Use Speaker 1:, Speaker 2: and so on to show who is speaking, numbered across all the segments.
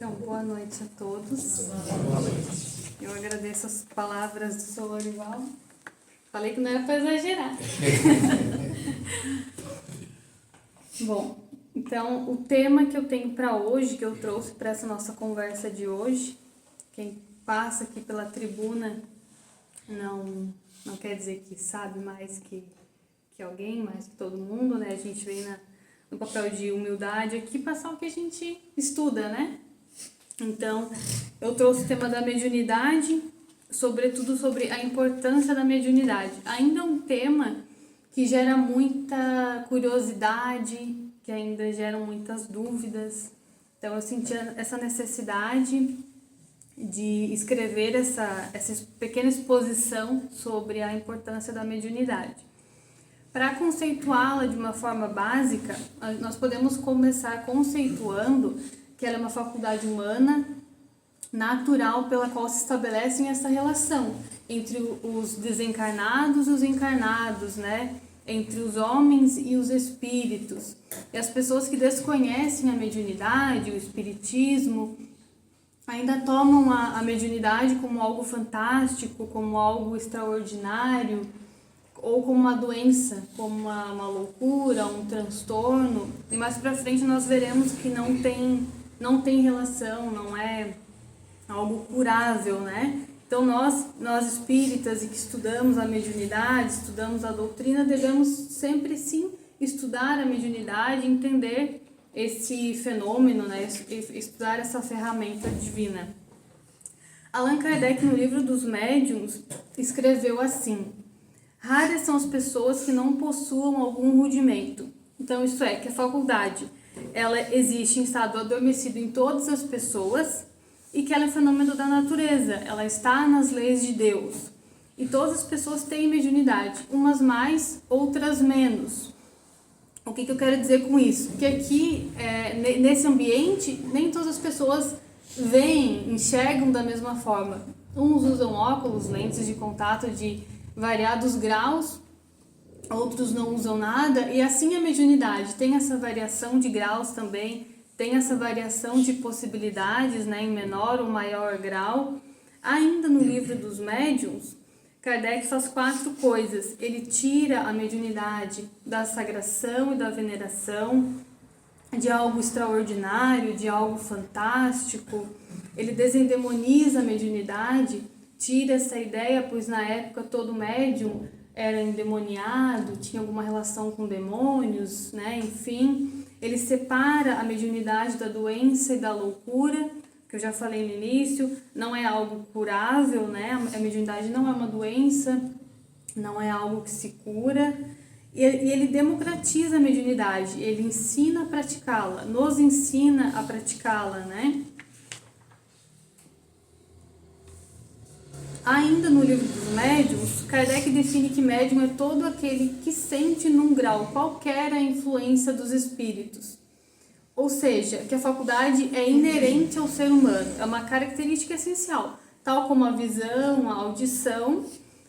Speaker 1: Então, boa noite a todos. Eu agradeço as palavras do Sr. Lorival. Falei que não era para exagerar. Bom, então o tema que eu tenho para hoje, que eu trouxe para essa nossa conversa de hoje, quem passa aqui pela tribuna não quer dizer que sabe mais que alguém, mais que todo mundo, né? A gente vem no papel de humildade aqui passar o que a gente estuda, né? Então, eu trouxe o tema da mediunidade, sobretudo sobre a importância da mediunidade. Ainda é um tema que gera muita curiosidade, que ainda gera muitas dúvidas. Então, eu senti essa necessidade de escrever essa pequena exposição sobre a importância da mediunidade. Para conceituá-la de uma forma básica, nós podemos começar conceituando que ela é uma faculdade humana natural pela qual se estabelece essa relação entre os desencarnados e os encarnados, né? Entre os homens e os espíritos. E as pessoas que desconhecem a mediunidade, o espiritismo, ainda tomam a mediunidade como algo fantástico, como algo extraordinário, ou como uma doença, como uma loucura, um transtorno. E mais pra frente nós veremos que não tem relação, não é algo curável, né? Então nós espíritas e que estudamos a mediunidade, estudamos a doutrina, devemos sempre sim estudar a mediunidade, entender esse fenômeno, né? Estudar essa ferramenta divina. Allan Kardec, no livro dos Médiuns, escreveu assim: raras são as pessoas que não possuam algum rudimento. Então, isso é, que a faculdade, ela existe em estado adormecido em todas as pessoas e que ela é fenômeno da natureza, ela está nas leis de Deus. E todas as pessoas têm mediunidade, umas mais, outras menos. O que eu quero dizer com isso? Que aqui, nesse ambiente, nem todas as pessoas veem, enxergam da mesma forma. Uns usam óculos, lentes de contato de variados graus, outros não usam nada, e assim a mediunidade tem essa variação de graus também, tem essa variação de possibilidades, né, em menor ou maior grau. Ainda no livro dos Médiuns, Kardec faz 4 coisas. Ele tira a mediunidade da sagração e da veneração, de algo extraordinário, de algo fantástico. Ele desendemoniza a mediunidade, tira essa ideia, pois na época todo médium era endemoniado, tinha alguma relação com demônios, né? Enfim, ele separa a mediunidade da doença e da loucura, que eu já falei no início, não é algo curável, né? A mediunidade não é uma doença, não é algo que se cura, e ele democratiza a mediunidade, ele ensina a praticá-la, nos ensina a praticá-la, né? Ainda no livro dos Médiuns, Kardec define que médium é todo aquele que sente num grau qualquer a influência dos espíritos. Ou seja, que a faculdade é inerente ao ser humano, é uma característica essencial, tal como a visão, a audição,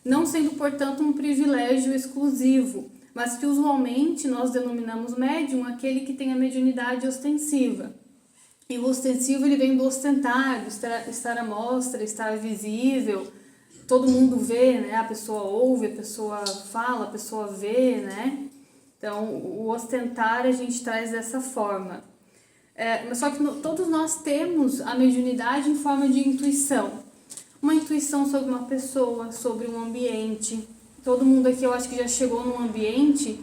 Speaker 1: não sendo, portanto, um privilégio exclusivo, mas que usualmente nós denominamos médium aquele que tem a mediunidade ostensiva. E o ostensivo ele vem do ostentar, do estar à mostra, estar visível. Todo mundo vê, né? A pessoa ouve, a pessoa fala, a pessoa vê, né? Então, o ostentar a gente traz dessa forma. Mas só que todos nós temos a mediunidade em forma de intuição. Uma intuição sobre uma pessoa, sobre um ambiente. Todo mundo aqui, eu acho que já chegou num ambiente,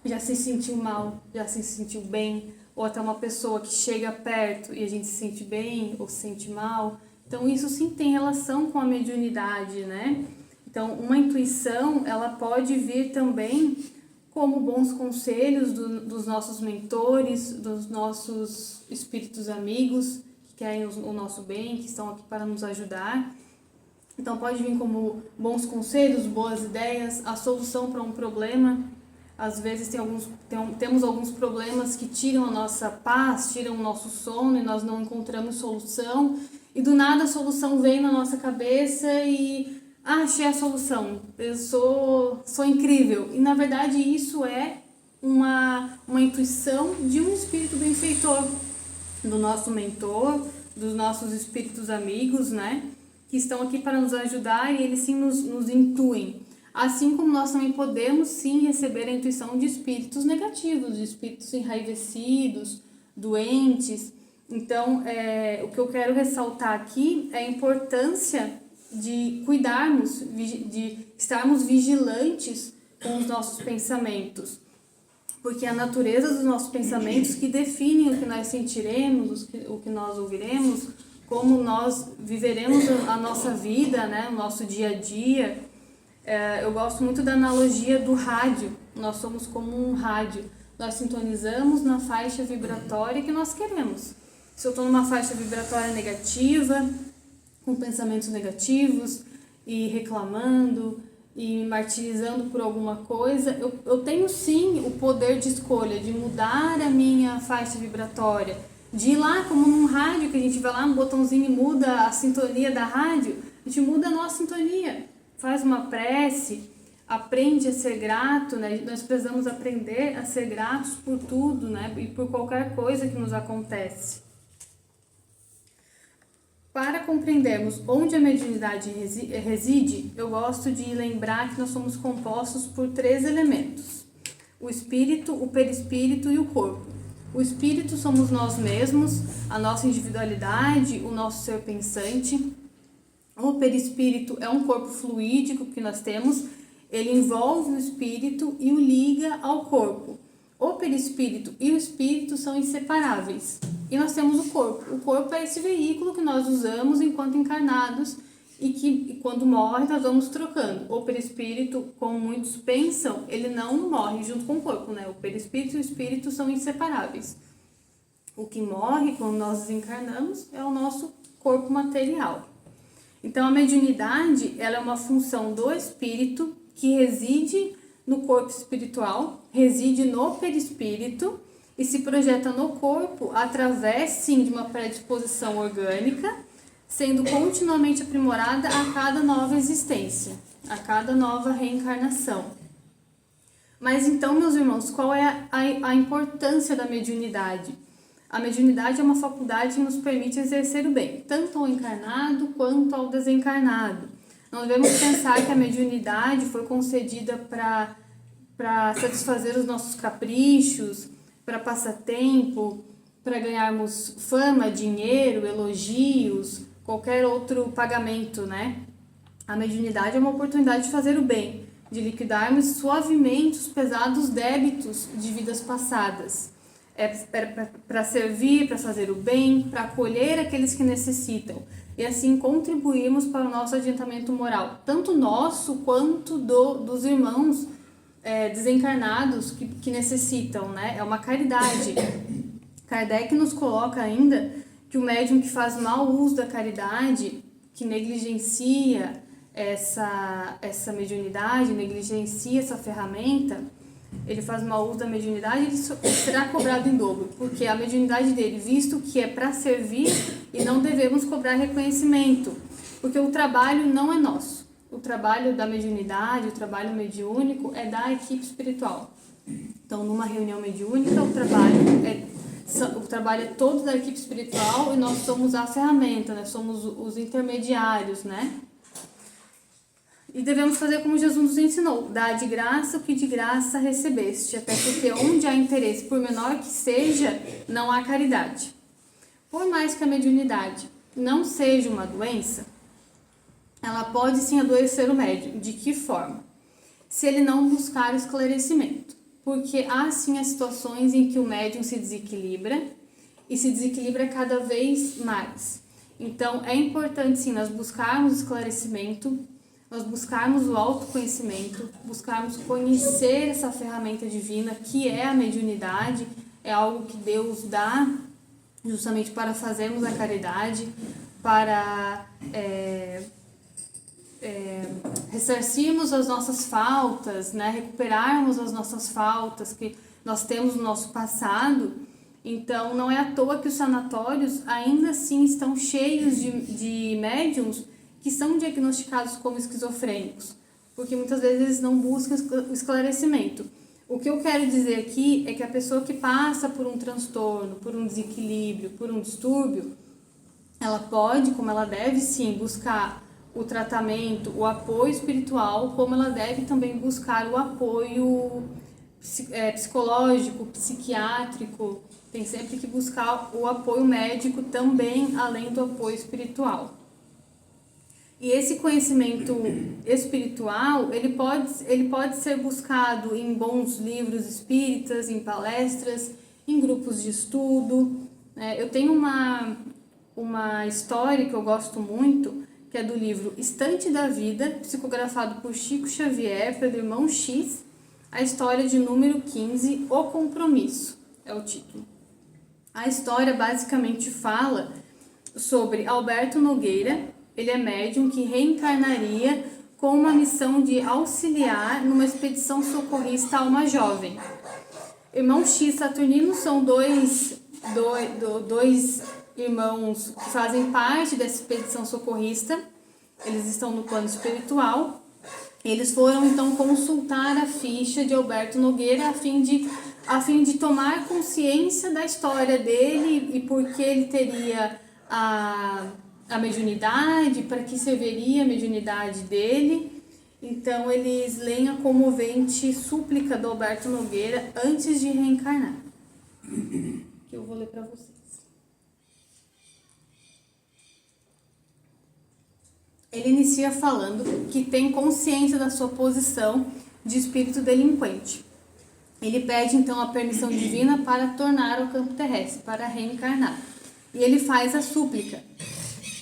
Speaker 1: já se sentiu mal, já se sentiu bem, ou até uma pessoa que chega perto e a gente se sente bem ou se sente mal. Então, isso sim tem relação com a mediunidade, né? Então, uma intuição, ela pode vir também como bons conselhos dos nossos mentores, dos nossos espíritos amigos, que querem o nosso bem, que estão aqui para nos ajudar. Então, pode vir como bons conselhos, boas ideias, a solução para um problema. Às vezes temos alguns problemas que tiram a nossa paz, tiram o nosso sono e nós não encontramos solução. E do nada a solução vem na nossa cabeça e achei a solução, eu sou incrível. E na verdade isso é uma intuição de um espírito benfeitor, do nosso mentor, dos nossos espíritos amigos, né? Que estão aqui para nos ajudar e eles sim nos intuem. Assim como nós também podemos sim receber a intuição de espíritos negativos, de espíritos enraivecidos, doentes. Então, o que eu quero ressaltar aqui é a importância de cuidarmos, de estarmos vigilantes com os nossos pensamentos. Porque a natureza dos nossos pensamentos que definem o que nós sentiremos, o que nós ouviremos, como nós viveremos a nossa vida, né, o nosso dia a dia. Eu gosto muito da analogia do rádio. Nós somos como um rádio. Nós sintonizamos na faixa vibratória que nós queremos. Se eu estou numa faixa vibratória negativa, com pensamentos negativos e reclamando e me martirizando por alguma coisa, eu tenho sim o poder de escolha, de mudar a minha faixa vibratória, de ir lá como num rádio, que a gente vai lá no botãozinho e muda a sintonia da rádio, a gente muda a nossa sintonia, faz uma prece, aprende a ser grato, né? Nós precisamos aprender a ser gratos por tudo, né? E por qualquer coisa que nos acontece. Para compreendermos onde a mediunidade reside, eu gosto de lembrar que nós somos compostos por 3 elementos: o espírito, o perispírito e o corpo. O espírito somos nós mesmos, a nossa individualidade, o nosso ser pensante. O perispírito é um corpo fluídico que nós temos, ele envolve o espírito e o liga ao corpo. O perispírito e o espírito são inseparáveis. E nós temos o corpo. O corpo é esse veículo que nós usamos enquanto encarnados e que quando morre nós vamos trocando. O perispírito, como muitos pensam, ele não morre junto com o corpo, né? O perispírito e o espírito são inseparáveis. O que morre quando nós desencarnamos é o nosso corpo material. Então a mediunidade, ela é uma função do espírito que reside no corpo espiritual, reside no perispírito e se projeta no corpo através, sim, de uma predisposição orgânica, sendo continuamente aprimorada a cada nova existência, a cada nova reencarnação. Mas então, meus irmãos, qual é a importância da mediunidade? A mediunidade é uma faculdade que nos permite exercer o bem, tanto ao encarnado quanto ao desencarnado. Não devemos pensar que a mediunidade foi concedida para satisfazer os nossos caprichos, para passatempo, para ganharmos fama, dinheiro, elogios, qualquer outro pagamento, né? A mediunidade é uma oportunidade de fazer o bem, de liquidarmos suavemente os pesados débitos de vidas passadas. É para servir, para fazer o bem, para acolher aqueles que necessitam e assim contribuirmos para o nosso adiantamento moral, tanto nosso quanto dos irmãos desencarnados que necessitam, né? É uma caridade. Kardec nos coloca ainda que o médium que faz mau uso da caridade, que negligencia essa mediunidade, negligencia essa ferramenta, ele faz mau uso da mediunidade, ele será cobrado em dobro, porque a mediunidade dele, visto que é para servir, e não devemos cobrar reconhecimento, porque o trabalho não é nosso. O trabalho da mediunidade, o trabalho mediúnico é da equipe espiritual. Então, numa reunião mediúnica, o trabalho é todo da equipe espiritual e nós somos a ferramenta, né? Somos os intermediários, né? E devemos fazer como Jesus nos ensinou: dá de graça o que de graça recebeste, até porque onde há interesse, por menor que seja, não há caridade. Por mais que a mediunidade não seja uma doença, ela pode sim adoecer o médium. De que forma? Se ele não buscar o esclarecimento. Porque há sim as situações em que o médium se desequilibra e se desequilibra cada vez mais. Então é importante sim nós buscarmos esclarecimento, nós buscarmos o autoconhecimento, buscarmos conhecer essa ferramenta divina que é a mediunidade, é algo que Deus dá justamente para fazermos a caridade, para ressarcirmos as nossas faltas, né? Recuperarmos as nossas faltas que nós temos no nosso passado. Então não é à toa que os sanatórios ainda assim estão cheios de médiums que são diagnosticados como esquizofrênicos, porque muitas vezes eles não buscam o esclarecimento. O que eu quero dizer aqui é que a pessoa que passa por um transtorno, por um desequilíbrio, por um distúrbio, ela pode, como ela deve sim, buscar o tratamento, o apoio espiritual, como ela deve também buscar o apoio psicológico, psiquiátrico. Tem sempre que buscar o apoio médico também, além do apoio espiritual. E esse conhecimento espiritual, ele pode ser buscado em bons livros espíritas, em palestras, em grupos de estudo. Eu tenho uma história que eu gosto muito, que é do livro Estante da Vida, psicografado por Chico Xavier, pelo irmão X, a história de número 15, O Compromisso, é o título. A história basicamente fala sobre Alberto Nogueira. Ele é médium que reencarnaria com uma missão de auxiliar numa expedição socorrista a uma jovem. Irmão X e Saturnino são dois irmãos que fazem parte dessa expedição socorrista. Eles estão no plano espiritual. Eles foram então consultar a ficha de Alberto Nogueira a fim de tomar consciência da história dele e por que ele teria a mediunidade, para que serviria a mediunidade dele. Então eles leem a comovente súplica do Alberto Nogueira antes de reencarnar, que eu vou ler para vocês. Ele inicia falando que tem consciência da sua posição de espírito delinquente. Ele pede então a permissão divina para tornar ao campo terrestre, para reencarnar. E ele faz a súplica: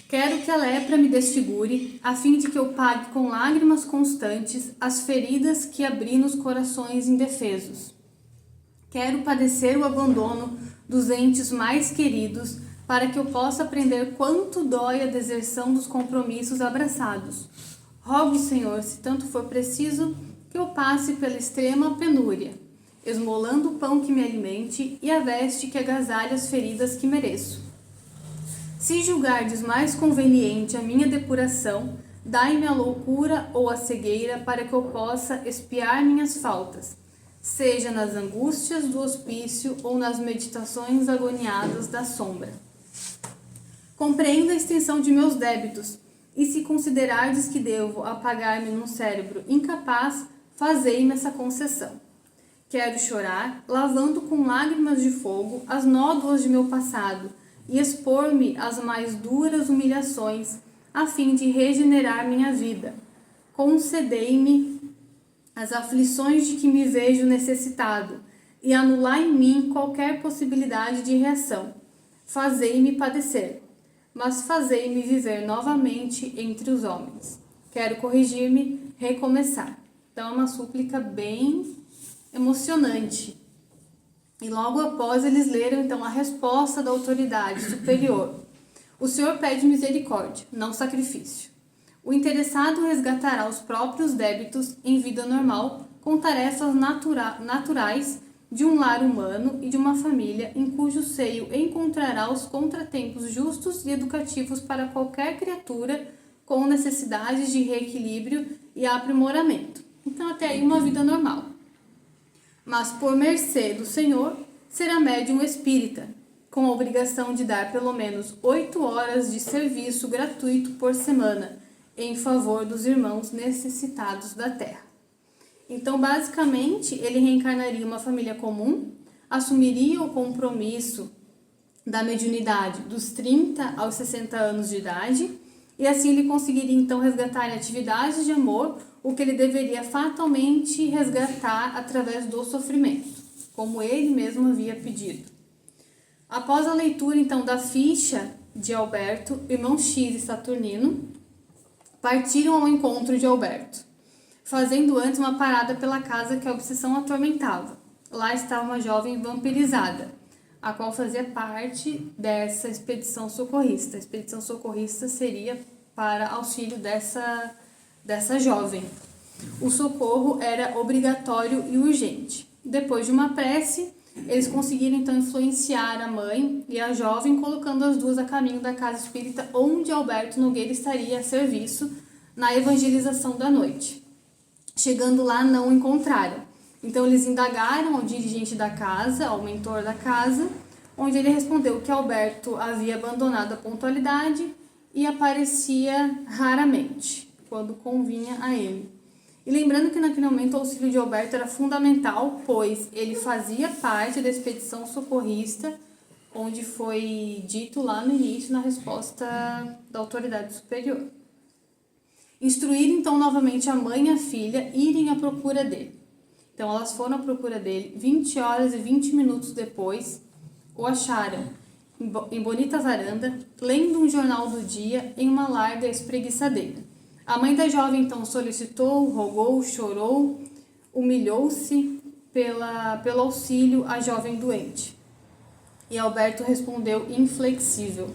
Speaker 1: quero que a lepra me desfigure, a fim de que eu pague com lágrimas constantes as feridas que abri nos corações indefesos. Quero padecer o abandono dos entes mais queridos, para que eu possa aprender quanto dói a deserção dos compromissos abraçados. Rogo, Senhor, se tanto for preciso, que eu passe pela extrema penúria, esmolando o pão que me alimente e a veste que agasalhe as feridas que mereço. Se julgardes mais conveniente a minha depuração, dai-me a loucura ou a cegueira para que eu possa expiar minhas faltas, seja nas angústias do hospício ou nas meditações agoniadas da sombra. Compreenda a extensão de meus débitos, e se considerardes que devo apagar-me num cérebro incapaz, fazei-me essa concessão. Quero chorar, lavando com lágrimas de fogo as nódoas de meu passado, e expor-me às mais duras humilhações, a fim de regenerar minha vida. Concedei-me as aflições de que me vejo necessitado, e anular em mim qualquer possibilidade de reação. Fazei-me padecer, mas fazei-me viver novamente entre os homens. Quero corrigir-me, recomeçar. Então é uma súplica bem emocionante. E logo após eles leram então a resposta da autoridade superior. O Senhor pede misericórdia, não sacrifício. O interessado resgatará os próprios débitos em vida normal com tarefas naturais de um lar humano e de uma família em cujo seio encontrará os contratempos justos e educativos para qualquer criatura com necessidades de reequilíbrio e aprimoramento. Então até aí uma vida normal. Mas por mercê do Senhor, será médium espírita, com a obrigação de dar pelo menos 8 horas de serviço gratuito por semana, em favor dos irmãos necessitados da terra. Então, basicamente, ele reencarnaria uma família comum, assumiria o compromisso da mediunidade dos 30 aos 60 anos de idade, e assim ele conseguiria então resgatar em atividades de amor o que ele deveria fatalmente resgatar através do sofrimento, como ele mesmo havia pedido. Após a leitura então da ficha de Alberto, irmão X e Saturnino partiram ao encontro de Alberto, fazendo antes uma parada pela casa que a obsessão atormentava. Lá estava uma jovem vampirizada, a qual fazia parte dessa expedição socorrista. A expedição socorrista seria para auxílio dessa jovem. O socorro era obrigatório e urgente. Depois de uma prece, eles conseguiram então influenciar a mãe e a jovem, colocando as duas a caminho da casa espírita, onde Alberto Nogueira estaria a serviço na evangelização da noite. Chegando lá, não o encontraram. Então eles indagaram ao dirigente da casa, ao mentor da casa, onde ele respondeu que Alberto havia abandonado a pontualidade e aparecia raramente, quando convinha a ele. E lembrando que naquele momento o auxílio de Alberto era fundamental, pois ele fazia parte da expedição socorrista, onde foi dito lá no início, na resposta da autoridade superior. Instruir então novamente a mãe e a filha irem à procura dele. Então elas foram à procura dele, 20 horas e 20 minutos depois, o acharam em bonita varanda, lendo um jornal do dia em uma larga espreguiçadeira. A mãe da jovem então solicitou, rogou, chorou, humilhou-se pelo auxílio à jovem doente. E Alberto respondeu inflexível: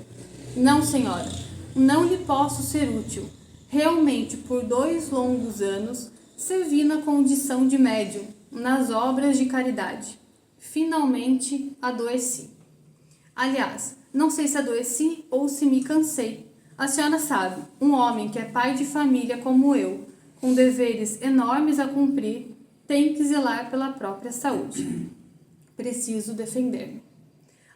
Speaker 1: não, senhora, não lhe posso ser útil. Realmente, por 2 longos anos, servi na condição de médium, nas obras de caridade. Finalmente, adoeci. Aliás, não sei se adoeci ou se me cansei. A senhora sabe, um homem que é pai de família como eu, com deveres enormes a cumprir, tem que zelar pela própria saúde. Preciso defender-me.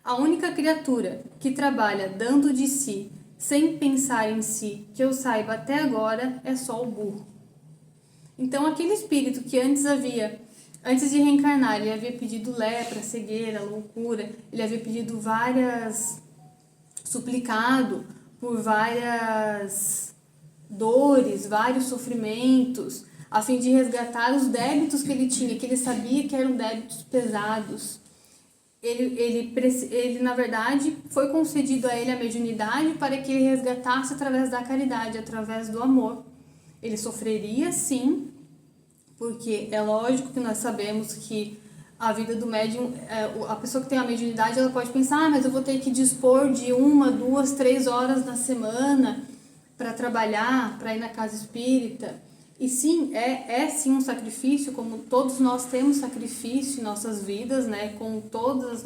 Speaker 1: A única criatura que trabalha dando de si, sem pensar em si, que eu saiba até agora, é só o burro. Então, aquele espírito que antes de reencarnar, ele havia pedido lepra, cegueira, loucura, ele havia pedido suplicado por várias dores, vários sofrimentos, a fim de resgatar os débitos que ele tinha, que ele sabia que eram débitos pesados. Ele, na verdade, foi concedido a ele a mediunidade para que ele resgatasse através da caridade, através do amor. Ele sofreria, sim, porque é lógico que nós sabemos que a vida do médium, a pessoa que tem a mediunidade, ela pode pensar, mas eu vou ter que dispor de 1, 2, 3 horas na semana para trabalhar, para ir na casa espírita. E sim, é sim um sacrifício, como todos nós temos sacrifício em nossas vidas, né? Com todas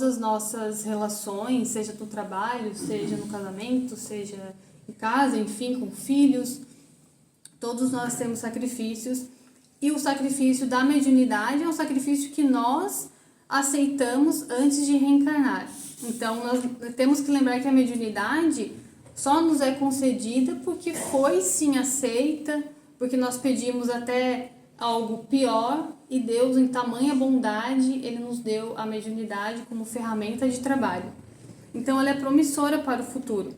Speaker 1: as nossas relações, seja no trabalho, seja no casamento, seja em casa, enfim, com filhos. Todos nós temos sacrifícios. E o sacrifício da mediunidade é um sacrifício que nós aceitamos antes de reencarnar. Então, nós temos que lembrar que a mediunidade só nos é concedida porque foi sim aceita, porque nós pedimos até algo pior e Deus, em tamanha bondade, Ele nos deu a mediunidade como ferramenta de trabalho. Então, ela é promissora para o futuro.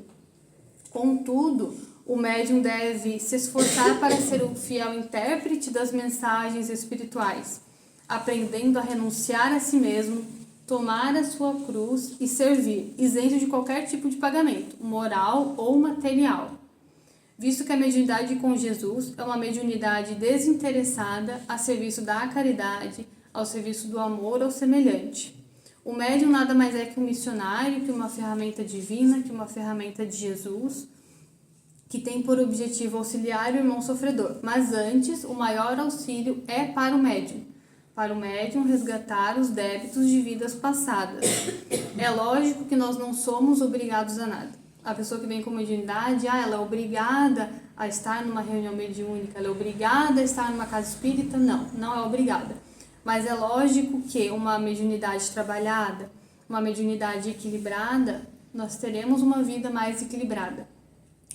Speaker 1: Contudo, o médium deve se esforçar para ser o fiel intérprete das mensagens espirituais, aprendendo a renunciar a si mesmo, tomar a sua cruz e servir, isento de qualquer tipo de pagamento, moral ou material. Visto que a mediunidade com Jesus é uma mediunidade desinteressada a serviço da caridade, ao serviço do amor ao semelhante. O médium nada mais é que um missionário, que uma ferramenta divina, que uma ferramenta de Jesus, que tem por objetivo auxiliar o irmão sofredor. Mas antes, o maior auxílio é para o médium resgatar os débitos de vidas passadas. É lógico que nós não somos obrigados a nada. A pessoa que vem com mediunidade, ela é obrigada a estar numa reunião mediúnica, ela é obrigada a estar numa casa espírita? Não, não é obrigada. Mas é lógico que uma mediunidade trabalhada, uma mediunidade equilibrada, nós teremos uma vida mais equilibrada.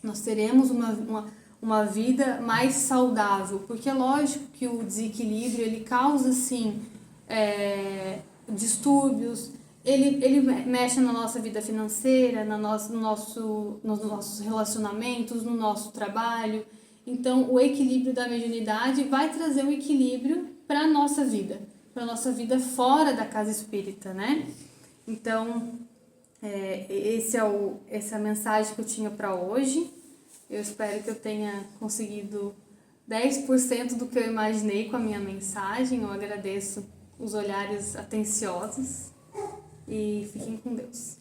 Speaker 1: Nós teremos uma vida mais saudável, porque é lógico que o desequilíbrio ele causa sim distúrbios, ele mexe na nossa vida financeira, nos nossos relacionamentos, no nosso trabalho. Então, o equilíbrio da mediunidade vai trazer um equilíbrio para a nossa vida fora da casa espírita, né? Então, essa é a mensagem que eu tinha para hoje. Eu espero que eu tenha conseguido 10% do que eu imaginei com a minha mensagem. Eu agradeço os olhares atenciosos e fiquem com Deus.